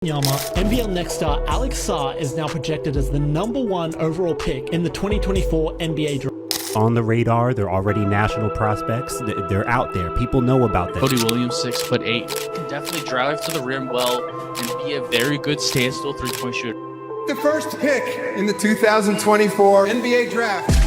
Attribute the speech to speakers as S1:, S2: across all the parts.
S1: Yama, NBL next star Alex Sarr is now projected as the #1 overall pick in the 2024 NBA draft.
S2: On the radar, they're already national prospects. They're out there. People know about them.
S3: Cody Williams, 6'8", can definitely drive to the rim well and be a very good standstill three-point shooter.
S4: The first pick in the 2024 NBA draft.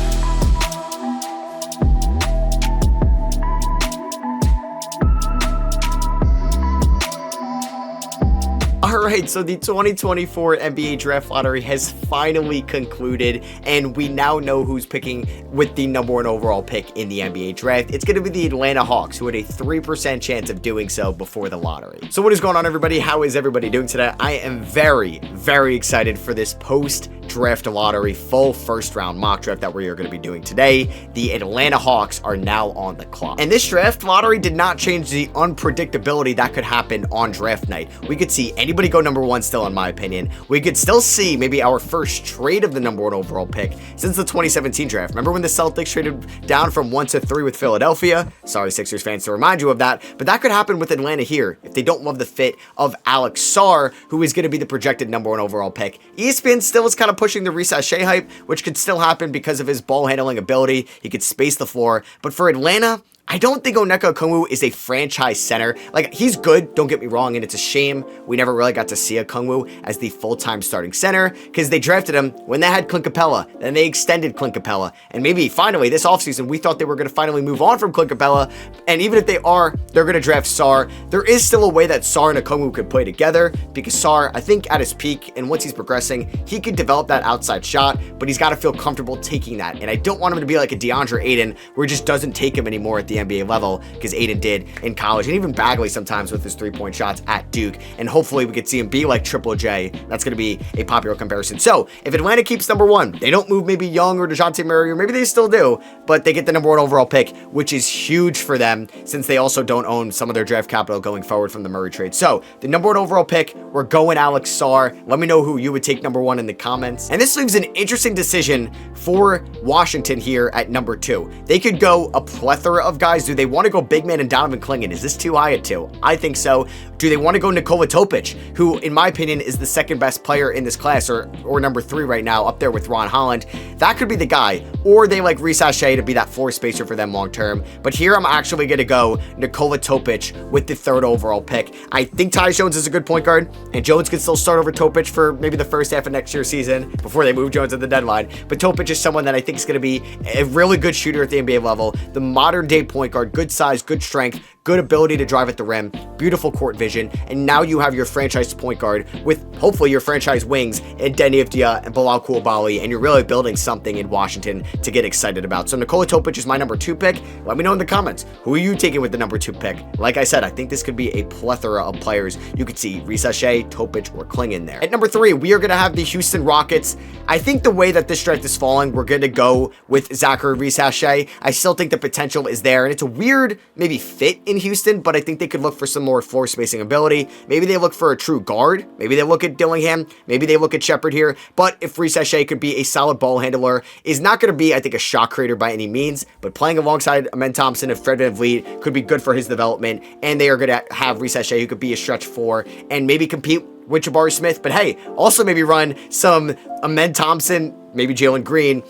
S5: Alright, so the 2024 NBA Draft Lottery has finally concluded, and we now know who's picking with the #1 overall pick in the NBA Draft. It's going to be the Atlanta Hawks, who had a 3% chance of doing so before the lottery. So what is going on, everybody? How is everybody doing today? I am very, very excited for this post-draft lottery full first-round mock draft that we are going to be doing today. The Atlanta Hawks are now on the clock. And this draft lottery did not change the unpredictability that could happen on draft night. We could see anybody go #1 still, in my opinion. We could still see maybe our first trade of the #1 overall pick since the 2017 draft. Remember when the Celtics traded down from 1 to 3 with Philadelphia? Sorry, Sixers fans, to remind you of that, but that could happen with Atlanta here if they don't love the fit of Alex Sarr, who is going to be the projected #1 overall pick. ESPN still is kind of pushing the Reese Shea hype, which could still happen because of his ball handling ability. He could space the floor, but for Atlanta, I don't think Onyeka Okongwu is a franchise center. Like, he's good, don't get me wrong, and it's a shame we never really got to see Okongwu as the full-time starting center because they drafted him when they had Clint Capella, then they extended Clint Capella, and maybe finally this offseason we thought they were going to finally move on from Clint Capella, and even if they are, they're going to draft Sarr. There is still a way that Sarr and Okongwu could play together because Sarr, I think at his peak and once he's progressing, he could develop that outside shot, but he's got to feel comfortable taking that, and I don't want him to be like a DeAndre Ayton where he just doesn't take him anymore at the NBA level because Aiden did in college, and even Bagley sometimes with his three-point shots at Duke, and hopefully we could see him be like Triple J. That's going to be a popular comparison. So if Atlanta keeps #1, they don't move maybe Young or DeJounte Murray, or maybe they still do, but they get the #1 overall pick, which is huge for them since they also don't own some of their draft capital going forward from the Murray trade. So the #1 overall pick, we're going Alex Sarr. Let me know who you would take #1 in the comments. And this leaves an interesting decision for Washington here at #2. They could go a plethora of guys. Do they want to go big man and Donovan Clingan? Is this too high at 2? I think so. Do they want to go Nikola Topic, who in my opinion is the second best player in this class, or #3 right now, up there with Ron Holland? That could be the guy. Or they like Reese Shea to be that floor spacer for them long term. But here I'm actually going to go Nikola Topic with the 3rd overall pick. I think Tyus Jones is a good point guard, and Jones could still start over Topic for maybe the first half of next year's season before they move Jones at the deadline. But Topic is someone that I think is going to be a really good shooter at the NBA level. The modern day point guard, good size, good strength, good ability to drive at the rim, beautiful court vision, and now you have your franchise point guard with hopefully your franchise wings in Deni Avdija and Bilal Coulibaly, and you're really building something in Washington to get excited about. So Nikola Topic is my #2 pick. Let me know in the comments, who are you taking with the #2 pick? Like I said, I think this could be a plethora of players. You could see Reese Shea, Topic, or Clingan there. At #3, we are going to have the Houston Rockets. I think the way that this draft is falling, we're going to go with Zachary Reese Shea. I still think the potential is there, and it's a weird maybe fit in Houston, but I think they could look for some more floor spacing ability. Maybe they look for a true guard. Maybe they look at Dillingham. Maybe they look at Shepard here. But if Reese Shea could be a solid ball handler, is not going to be, I think, a shot creator by any means, but playing alongside Amen Thompson and Fred VanVleet could be good for his development, and they are going to have Reese Shea who could be a stretch 4 and maybe compete with Jabari Smith, but hey, also maybe run some Amen Thompson, maybe Jalen Green,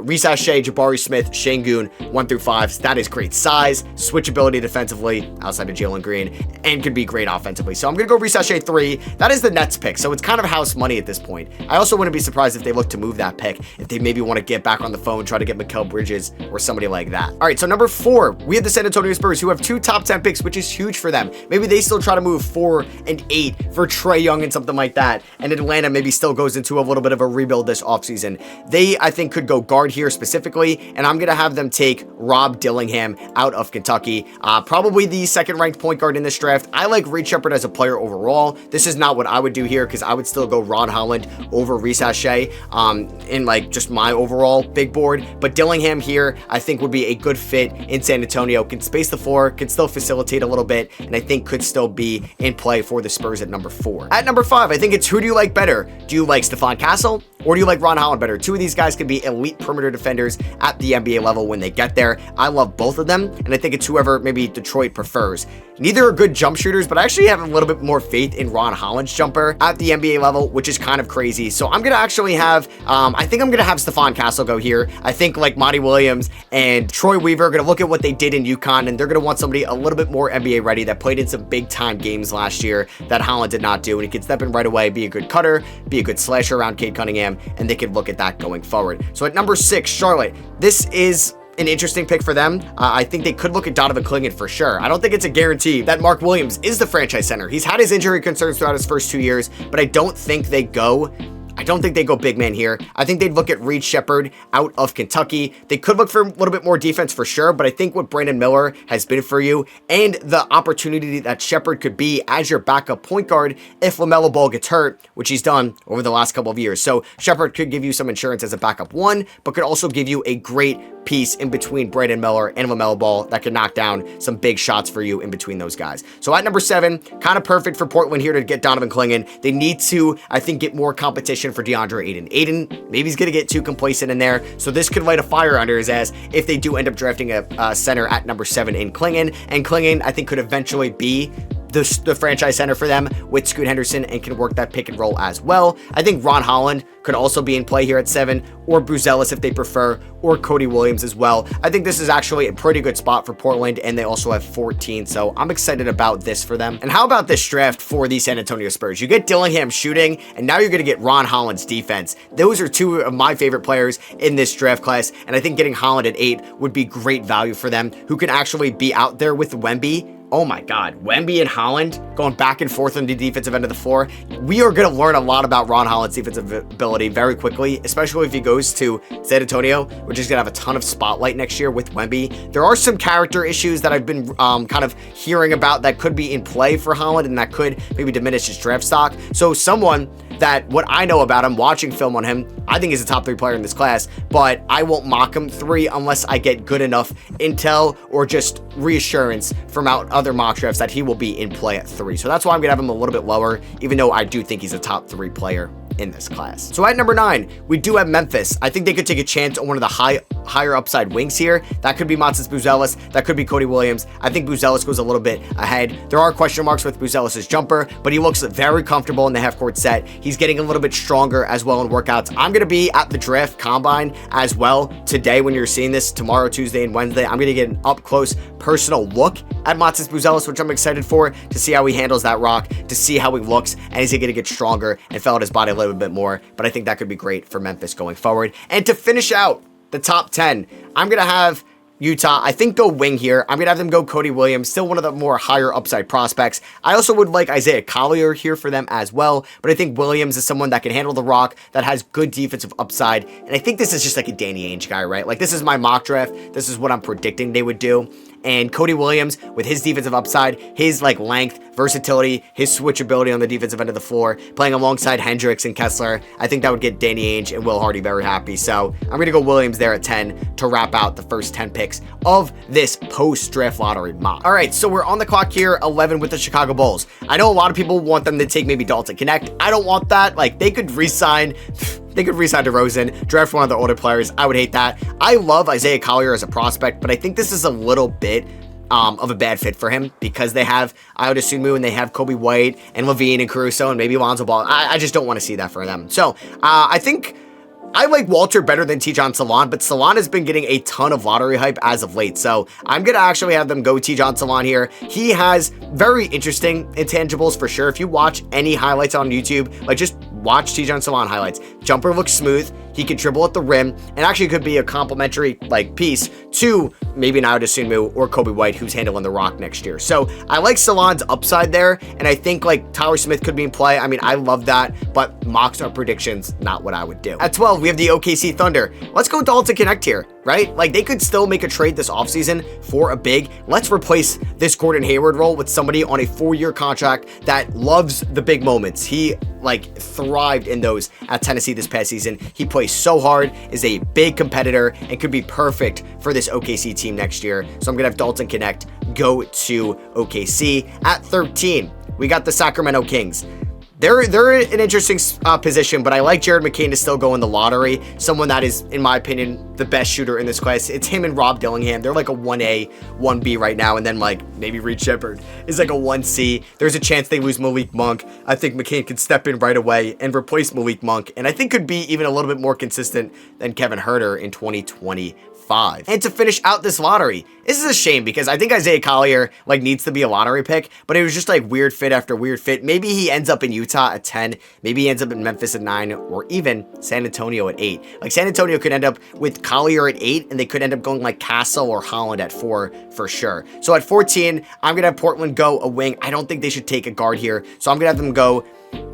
S5: Reese Shea, Jabari Smith, Şengün, 1 through 5. That is great size, switchability defensively outside of Jalen Green, and could be great offensively. So I'm going to go Reese Shea 3. That is the Nets pick, so it's kind of house money at this point. I also wouldn't be surprised if they look to move that pick, if they maybe want to get back on the phone, try to get Mikal Bridges or somebody like that. All right, so #4, we have the San Antonio Spurs, who have 2 top 10 picks, which is huge for them. Maybe they still try to move 4 and 8 for Trae Young and something like that, and Atlanta maybe still goes into a little bit of a rebuild this offseason. They, I think, could go guard here specifically, and I'm going to have them take Rob Dillingham out of Kentucky. Probably the second-ranked point guard in this draft. I like Reed Shepard as a player overall. This is not what I would do here because I would still go Ron Holland over Reese Shea in like just my overall big board. But Dillingham here, I think, would be a good fit in San Antonio. Can space the floor, can still facilitate a little bit, and I think could still be in play for the Spurs at #4. At #5, I think it's who do you like better? Do you like Stephon Castle or do you like Ron Holland better? perimeter. Two of these guys could be elite perimeter defenders at the NBA level when they get there. I love both of them, and I think it's whoever maybe Detroit prefers. Neither are good jump shooters, but I actually have a little bit more faith in Ron Holland's jumper at the NBA level, which is kind of crazy. So I'm going to actually have, I think I'm going to have Stephon Castle go here. I think like Monty Williams and Troy Weaver are going to look at what they did in UConn, and they're going to want somebody a little bit more NBA ready that played in some big time games last year that Holland did not do. And he could step in right away, be a good cutter, be a good slasher around Cade Cunningham, and they could look at that going forward. So at number 6, Charlotte, this is an interesting pick for them. I think they could look at Donovan Clingan for sure. I don't think it's a guarantee that Mark Williams is the franchise center. He's had his injury concerns throughout his first 2 years, but I don't think they go big man here. I think they'd look at Reed Sheppard out of Kentucky. They could look for a little bit more defense for sure, but I think what Brandon Miller has been for you and the opportunity that Sheppard could be as your backup point guard if LaMelo Ball gets hurt, which he's done over the last couple of years. So Sheppard could give you some insurance as a backup one, but could also give you a great piece in between Brandon Miller and LaMelo Ball that could knock down some big shots for you in between those guys. So at number 7, kind of perfect for Portland here to get Donovan Clingan. They need to, I think, get more competition for DeAndre Ayton. Ayton, maybe he's going to get too complacent in there, so this could light a fire under his ass if they do end up drafting a center at number 7 in Clingan. And Clingan, I think, could eventually be the franchise center for them with Scoot Henderson and can work that pick and roll as well. I think Ron Holland could also be in play here at 7, or Buzelis if they prefer, or Cody Williams as well. I think this is actually a pretty good spot for Portland, and they also have 14, so I'm excited about this for them. And how about this draft for the San Antonio Spurs? You get Dillingham shooting, and now you're going to get Ron Holland's defense. Those are two of my favorite players in this draft class, and I think getting Holland at 8 would be great value for them, who can actually be out there with Wemby. Oh my God, Wemby and Holland going back and forth on the defensive end of the floor. We are going to learn a lot about Ron Holland's defensive ability very quickly, especially if he goes to San Antonio, which is going to have a ton of spotlight next year with Wemby. There are some character issues that I've been kind of hearing about that could be in play for Holland, and that could maybe diminish his draft stock. So someone that what I know about him, watching film on him, I think he's a top 3 player in this class, but I won't mock him 3 unless I get good enough intel or just reassurance from other mock drafts that he will be in play at 3. So that's why I'm going to have him a little bit lower, even though I do think he's a top 3 player in this class. So at number 9, we do have Memphis. I think they could take a chance on one of the higher upside wings here. That could be Matas Buzelis. That could be Cody Williams. I think Buzelis goes a little bit ahead. There are question marks with Buzelis' jumper, but he looks very comfortable in the half-court set. He's getting a little bit stronger as well in workouts. I'm going to be at the draft combine as well today when you're seeing this, tomorrow, Tuesday, and Wednesday. I'm going to get an up-close personal look at Matas Buzelis, which I'm excited for, to see how he handles that rock, to see how he looks, and is he going to get stronger and fill out his body a little bit more. But I think that could be great for Memphis going forward. And to finish out the top 10, I'm going to have Utah, I think, go wing here. I'm going to have them go Cody Williams, still one of the more higher upside prospects. I also would like Isaiah Collier here for them as well, but I think Williams is someone that can handle the rock, that has good defensive upside, and I think this is just like a Danny Ainge guy, right? Like, this is my mock draft. This is what I'm predicting they would do. And Cody Williams, with his defensive upside, his like length, versatility, his switchability on the defensive end of the floor, playing alongside Hendricks and Kessler, I think that would get Danny Ainge and Will Hardy very happy. So I'm going to go Williams there at 10 to wrap out the first 10 picks of this post-draft lottery mock. All right, so we're on the clock here, 11 with the Chicago Bulls. I know a lot of people want them to take maybe Dalton Connect. I don't want that. Like, they could re-sign DeRozan, draft one of the older players. I would hate that. I love Isaiah Collier as a prospect, but I think this is a little bit of a bad fit for him because they have Ayo Dosunmu and they have Kobe White and Levine and Caruso and maybe Lonzo Ball. I just don't want to see that for them. So I think I like Walter better than Tijon Salon, but Salon has been getting a ton of lottery hype as of late. So I'm going to actually have them go Tijon Salon here. He has very interesting intangibles for sure. If you watch any highlights on YouTube, like just watch Tijon Salon highlights. Jumper looks smooth. He can dribble at the rim and actually could be a complementary like piece to maybe an Ayo Dosunmu or Kobe White, who's handling the rock next year. So I like Salon's upside there, and I think like Tyler Smith could be in play. I mean, I love that, but mocks are predictions, not what I would do. At 12, we have the OKC Thunder. Let's go Dalton Connect here, right? Like, they could still make a trade this offseason for a big. Let's replace this Gordon Hayward role with somebody on a 4-year contract that loves the big moments. He like thrived in those at Tennessee this past season. He plays so hard, is a big competitor, and could be perfect for this OKC team next year. So I'm gonna have Dalton Connect go to OKC. At 13, we got the Sacramento Kings. they're an interesting position, but I like Jared McCain to still go in the lottery. Someone that is, in my opinion, the best shooter in this class. It's him and Rob Dillingham. They're like a 1A, 1B right now, and then like maybe Reed Shepard is like a 1C. There's a chance they lose Malik Monk. I think McCain could step in right away and replace Malik Monk, and I think could be even a little bit more consistent than Kevin Huerter in 2025. And to finish out this lottery, this is a shame because I think Isaiah Collier like needs to be a lottery pick, but it was just like weird fit after weird fit. Maybe he ends up in Utah at 10, maybe he ends up in Memphis at 9, or even San Antonio at 8. Like San Antonio could end up with Collier at 8, and they could end up going like Castle or Holland at 4 for sure. So at 14, I'm gonna have Portland go a wing. I don't think they should take a guard here, so I'm gonna have them go.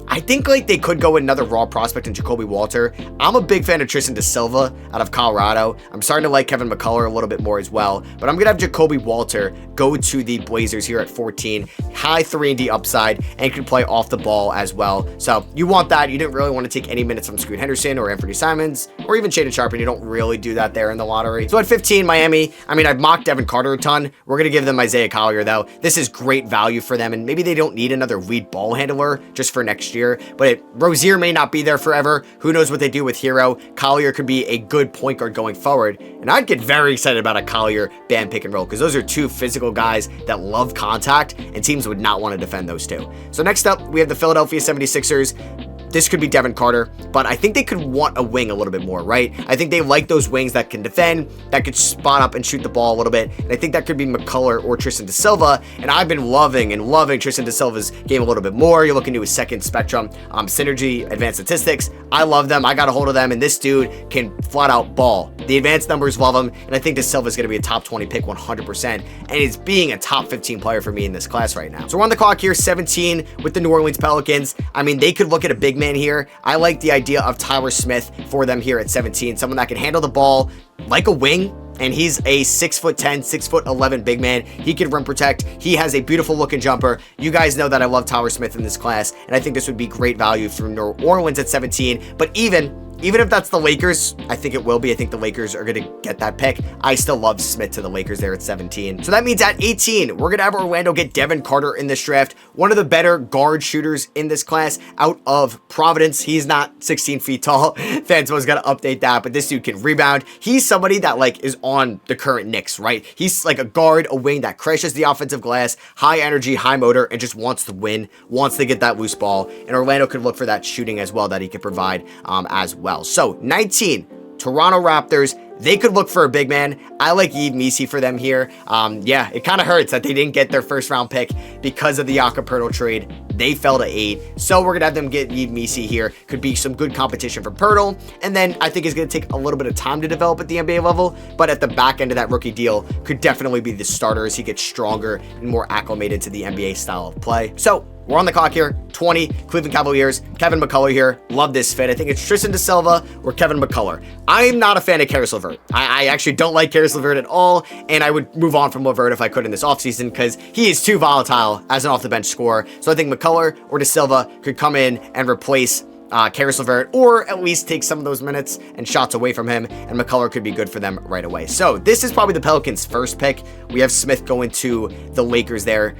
S5: I think like they could go another raw prospect in Jacoby Walter. I'm a big fan of Tristan DeSilva out of Colorado. I'm starting to like Kevin McCullough a little bit more as well, but I'm gonna have Jacoby Walter go to the Blazers here at 14. High 3-and-D upside and can play off the ball as well. So you want that. You didn't really want to take any minutes from Scoot Henderson or Anthony Simons or even Shaden Sharp, and you don't really do that there in the lottery. So at 15, Miami, I mean, I've mocked Devin Carter a ton. We're gonna give them Isaiah Collier though. This is great value for them, and maybe they don't need another lead ball handler just for next year, but Rozier may not be there forever. Who knows what they do with Hero. Collier could be a good point guard going forward, and I'd get very excited about a Collier Bam pick and roll because those are two physical guys that love contact, and teams would not want to defend those two. So next up, we have the Philadelphia 76ers. This could be Devin Carter, but I think they could want a wing a little bit more, right? I think they like those wings that can defend, that could spot up and shoot the ball a little bit, and I think that could be McCullough or Tristan DeSilva, and I've been loving Tristan DeSilva's game a little bit more. You're looking to his second spectrum, synergy, advanced statistics. I love them. I got a hold of them, and this dude can flat out ball. The advanced numbers love him, and I think DeSilva is going to be a top 20 pick 100%, and is being a top 15 player for me in this class right now. So we're on the clock here, 17 with the New Orleans Pelicans. I mean, they could look at a big man here. I like the idea of Tyler Smith for them here at 17, someone that can handle the ball like a wing, and he's a 6'10", 6'11" big man. He can rim protect. He has a beautiful looking jumper. You guys know that I love Tyler Smith in this class, and I think this would be great value from New Orleans at 17, but even if that's the Lakers, I think it will be. I think the Lakers are going to get that pick. I still love Smith to the Lakers there at 17. So that means at 18, we're going to have Orlando get Devin Carter in this draft. One of the better guard shooters in this class out of Providence. He's not 16 feet tall. Fans was going to update that, but this dude can rebound. He's somebody that like is on the current Knicks, right? He's like a guard, a wing that crashes the offensive glass, high energy, high motor, and just wants to win, wants to get that loose ball. And Orlando could look for that shooting as well that he could provide as well. So 19, Toronto Raptors. They could look for a big man. I like Yves Missi for them here. Yeah, it kind of hurts that they didn't get their first round pick because of the Jakob Poeltl trade. They fell to 8. So we're going to have them get Yves Missi here. Could be some good competition for Poeltl. And then I think it's going to take a little bit of time to develop at the NBA level. But at the back end of that rookie deal, could definitely be the starter as he gets stronger and more acclimated to the NBA style of play. So we're on the clock here. 20, Cleveland Cavaliers, Kevin McCullough here. Love this fit. I think it's Tristan DeSilva or Kevin McCullough. I'm not a fan of Caris LeVert. I actually don't like Caris LeVert at all, and I would move on from LeVert if I could in this offseason because he is too volatile as an off-the-bench scorer. So I think McCullough or DeSilva could come in and replace Caris LeVert, or at least take some of those minutes and shots away from him, and McCullough could be good for them right away. So this is probably the Pelicans' first pick. We have Smith going to the Lakers there.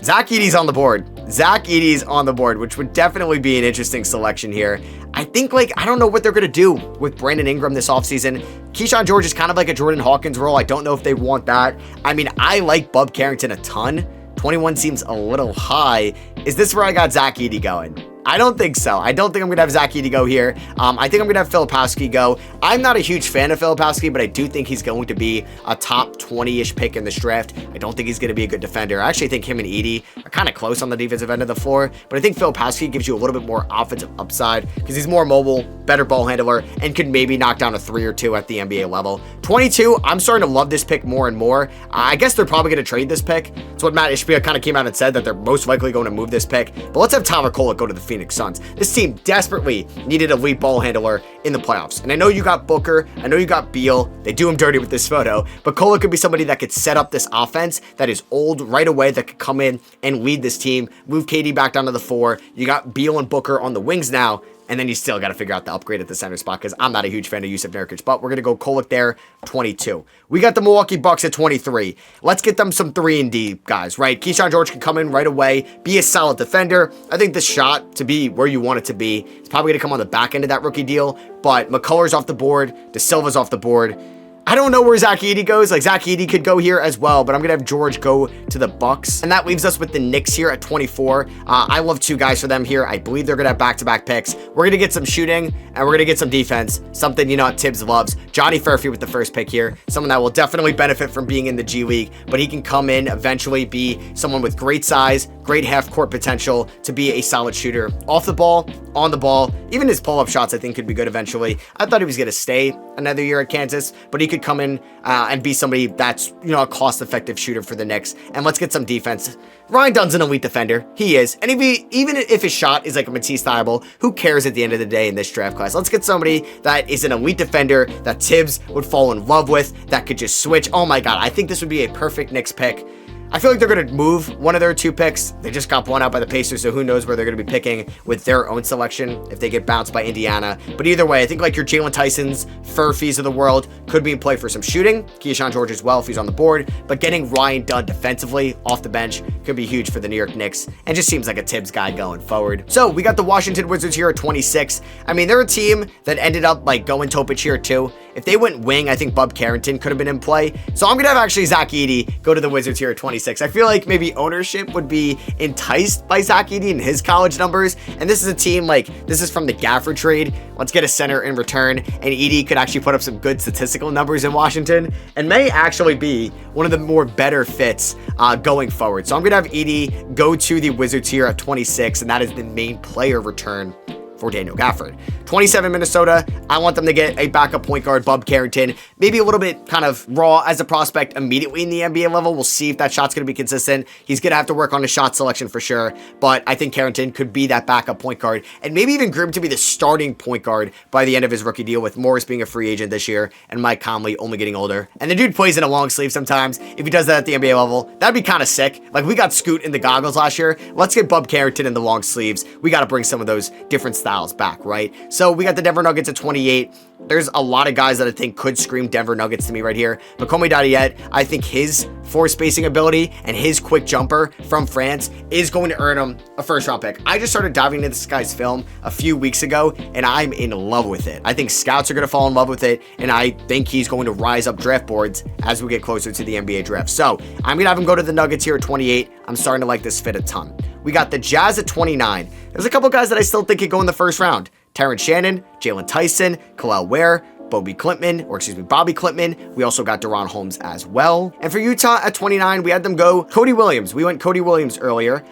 S5: Zach Edey's on the board. Zach Edey's on the board, which would definitely be an interesting selection here. I think, like, I don't know what they're going to do with Brandon Ingram this offseason. Keyshawn George is kind of like a Jordan Hawkins role. I don't know if they want that. I mean, I like Bub Carrington a ton. 21 seems a little high. Is this where I got Zach Edey going? I don't think so. I don't think I'm going to have Zach Edey go here. I think I'm going to have Filipowski go. I'm not a huge fan of Filipowski, but I do think he's going to be a top 20-ish pick in this draft. I don't think he's going to be a good defender. I actually think him and Edey are kind of close on the defensive end of the floor, but I think Filipowski gives you a little bit more offensive upside because he's more mobile, better ball handler, and could maybe knock down a 3 or 2 at the NBA level. 22, I'm starting to love this pick more and more. I guess they're probably going to trade this pick. That's what Matt Ishbia kind of came out and said, that they're most likely going to move this pick. But let's have Tyler Kolek go to the Phoenix Suns. This team desperately needed a lead ball handler in the playoffs. And I know you got Booker, I know you got Beal. They do him dirty with this photo, but Kolek could be somebody that could set up this offense that is old right away, that could come in and lead this team, move KD back down to the 4. You got Beal and Booker on the wings now. And then you still got to figure out the upgrade at the center spot because I'm not a huge fan of Yusuf Nurkic. But we're going to go Kolek there, 22. We got the Milwaukee Bucks at 23. Let's get them some 3-and-D guys, right? Keyshawn George can come in right away, be a solid defender. I think the shot to be where you want it to be is probably going to come on the back end of that rookie deal. But McCullers off the board, De Silva's off the board. I don't know where Zach Edey goes. Like, Zach Edey could go here as well, but I'm going to have George go to the Bucks. And that leaves us with the Knicks here at 24. I love 2 guys for them here. I believe they're going to have back-to-back picks. We're going to get some shooting, and we're going to get some defense. Something, you know, Tibbs loves. Johnny Fairfield with the first pick here. Someone that will definitely benefit from being in the G League, but he can come in, eventually be someone with great size, great half-court potential to be a solid shooter. Off the ball, on the ball, even his pull-up shots I think could be good eventually. I thought he was going to stay another year at Kansas, but he could come in and be somebody that's, you know, a cost-effective shooter for the Knicks. And let's get some defense. Ryan Dunn's an elite defender. He is. And even if his shot is like a Matisse Thybulle, who cares at the end of the day in this draft class? Let's get somebody that is an elite defender that Tibbs would fall in love with, that could just switch. Oh my God, I think this would be a perfect Knicks pick. I feel like they're going to move one of their 2 picks. They just got blown out by the Pacers, so who knows where they're going to be picking with their own selection if they get bounced by Indiana. But either way, I think like your Jalen Tysons, Furfies of the world could be in play for some shooting. Keyshawn George as well if he's on the board. But getting Ryan Dunn defensively off the bench could be huge for the New York Knicks and just seems like a Tibbs guy going forward. So we got the Washington Wizards here at 26. I mean, they're a team that ended up like going Topic here too. If they went wing, I think Bub Carrington could have been in play. So I'm going to have actually Zach Edey go to the Wizards here at 26. I feel like maybe ownership would be enticed by Zach Edey and his college numbers. And this is a team like, this is from the Gafford trade. Let's get a center in return. And Edey could actually put up some good statistical numbers in Washington and may actually be one of the more better fits going forward. So I'm going to have Edey go to the Wizards here at 26. And that is the main player return for Daniel Gafford. 27 Minnesota, I want them to get a backup point guard, Bub Carrington, maybe a little bit kind of raw as a prospect immediately in the NBA level. We'll see if that shot's going to be consistent. He's going to have to work on his shot selection for sure, but I think Carrington could be that backup point guard and maybe even groomed to be the starting point guard by the end of his rookie deal, with Morris being a free agent this year and Mike Conley only getting older. And the dude plays in a long sleeve sometimes. If he does that at the NBA level, that'd be kind of sick. Like, we got Scoot in the goggles last year. Let's get Bub Carrington in the long sleeves. We got to bring some of those different styles back, right? So we got the Denver Nuggets at 28. There's a lot of guys that I think could scream Denver Nuggets to me right here. But Komi Dadiet, I think his floor spacing ability and his quick jumper from France is going to earn him a first-round pick. I just started diving into this guy's film a few weeks ago, and I'm in love with it. I think scouts are going to fall in love with it, and I think he's going to rise up draft boards as we get closer to the NBA draft. So I'm going to have him go to the Nuggets here at 28. I'm starting to like this fit a ton. We got the Jazz at 29. There's a couple guys that I still think could go in the first round. Terrence Shannon, Jalen Tyson, Khalil Ware, Bobby Klintman. We also got Deron Holmes as well. And for Utah at 29, we had them go Cody Williams. We went Cody Williams earlier.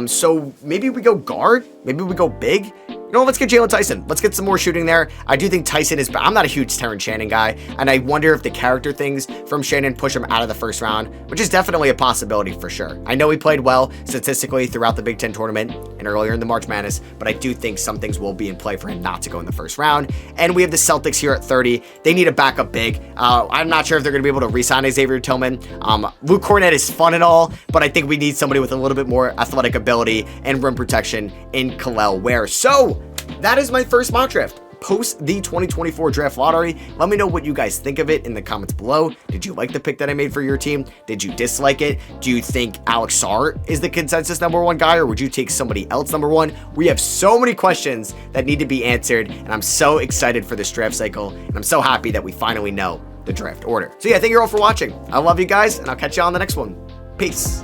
S5: So maybe we go guard. Maybe we go big. You know, let's get Jalen Tyson. Let's get some more shooting there. I do think Tyson is, I'm not a huge Terrence Shannon guy, and I wonder if the character things from Shannon push him out of the first round, which is definitely a possibility for sure. I know he played well statistically throughout the Big Ten tournament and earlier in the March Madness, but I do think some things will be in play for him not to go in the first round. And we have the Celtics here at 30. They need a backup big. I'm not sure if they're going to be able to re-sign Xavier Tillman. Luke Cornett is fun and all, but I think we need somebody with a little bit more athletic ability and rim protection in Khalil Ware. So that is my first mock draft post the 2024 draft lottery. Let me know what you guys think of it in the comments below. Did you like the pick that I made for your team? Did you dislike it? Do you think Alex Sarr is the consensus #1 guy, or would you take somebody else #1? We have so many questions that need to be answered, and I'm so excited for this draft cycle, and I'm so happy that we finally know the draft order. So yeah, thank you all for watching. I love you guys, and I'll catch you on the next one. Peace.